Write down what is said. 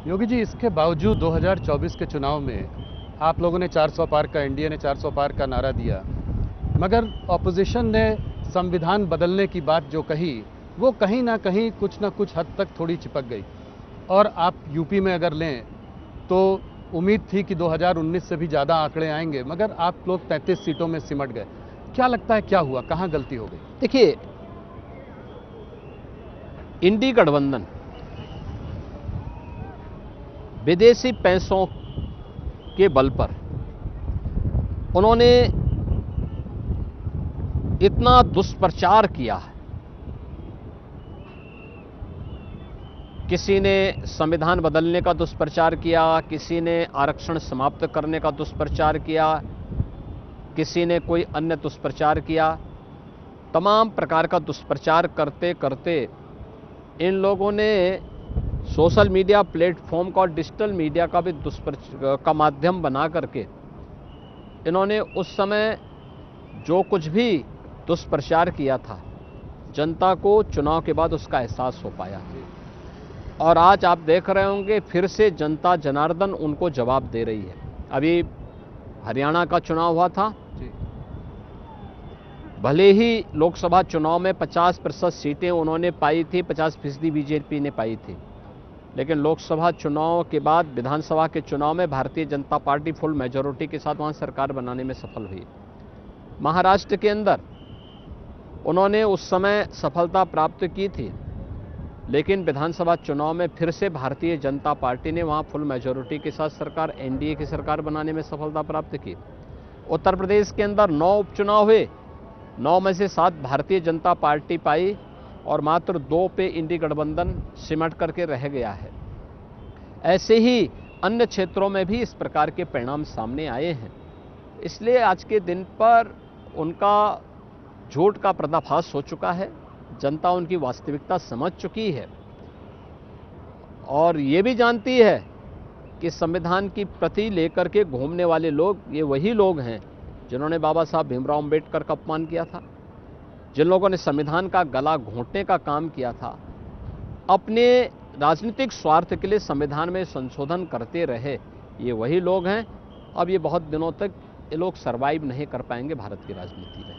योगी जी, इसके बावजूद 2024 के चुनाव में आप लोगों ने 400 पार का, एनडीए ने 400 पार का नारा दिया, मगर ऑपोजिशन ने संविधान बदलने की बात जो कही, वो कहीं ना कहीं कुछ ना कुछ हद तक थोड़ी चिपक गई। और आप यूपी में अगर लें तो उम्मीद थी कि 2019 से भी ज़्यादा आंकड़े आएंगे, मगर आप लोग 33 सीटों में सिमट गए। क्या लगता है, क्या हुआ, कहाँ गलती हो गई? देखिए, इंडी गठबंधन विदेशी पैसों के बल पर उन्होंने इतना दुष्प्रचार किया है। किसी ने संविधान बदलने का दुष्प्रचार किया, किसी ने आरक्षण समाप्त करने का दुष्प्रचार किया, किसी ने कोई अन्य दुष्प्रचार किया। तमाम प्रकार का दुष्प्रचार करते करते इन लोगों ने सोशल मीडिया प्लेटफॉर्म का और डिजिटल मीडिया का भी दुष्प्रचार का माध्यम बना करके इन्होंने उस समय जो कुछ भी दुष्प्रचार किया था, जनता को चुनाव के बाद उसका एहसास हो पाया। और आज आप देख रहे होंगे फिर से जनता जनार्दन उनको जवाब दे रही है। अभी हरियाणा का चुनाव हुआ था, भले ही लोकसभा चुनाव में 50% सीटें उन्होंने पाई थी, 50% बीजेपी ने पाई थी, लेकिन लोकसभा चुनाव के बाद विधानसभा के चुनाव में Bharatiya Janata party full majority के साथ वहां सरकार बनाने में सफल हुई। महाराष्ट्र के अंदर उन्होंने उस समय सफलता प्राप्त की थी, लेकिन विधानसभा चुनाव में फिर से भारतीय जनता पार्टी ने वहां फुल मेजॉरिटी के साथ सरकार, एनडीए की सरकार बनाने में सफलता प्राप्त की। उत्तर प्रदेश के अंदर 9 उपचुनाव हुए, 9 में से 7 भारतीय जनता पार्टी पाई और मात्र 2 पे इंडी गठबंधन सिमट करके रह गया है। ऐसे ही अन्य क्षेत्रों में भी इस प्रकार के परिणाम सामने आए हैं। इसलिए आज के दिन पर उनका झूठ का पर्दाफाश हो चुका है, जनता उनकी वास्तविकता समझ चुकी है और ये भी जानती है कि संविधान की प्रति लेकर के घूमने वाले लोग ये वही लोग हैं जिन्होंने बाबा साहब भीमराव अंबेडकर का अपमान किया था, जिन लोगों ने संविधान का गला घोंटने का काम किया था, अपने राजनीतिक स्वार्थ के लिए संविधान में संशोधन करते रहे, ये वही लोग हैं। अब ये बहुत दिनों तक ये लोग सरवाइव नहीं कर पाएंगे भारत की राजनीति में।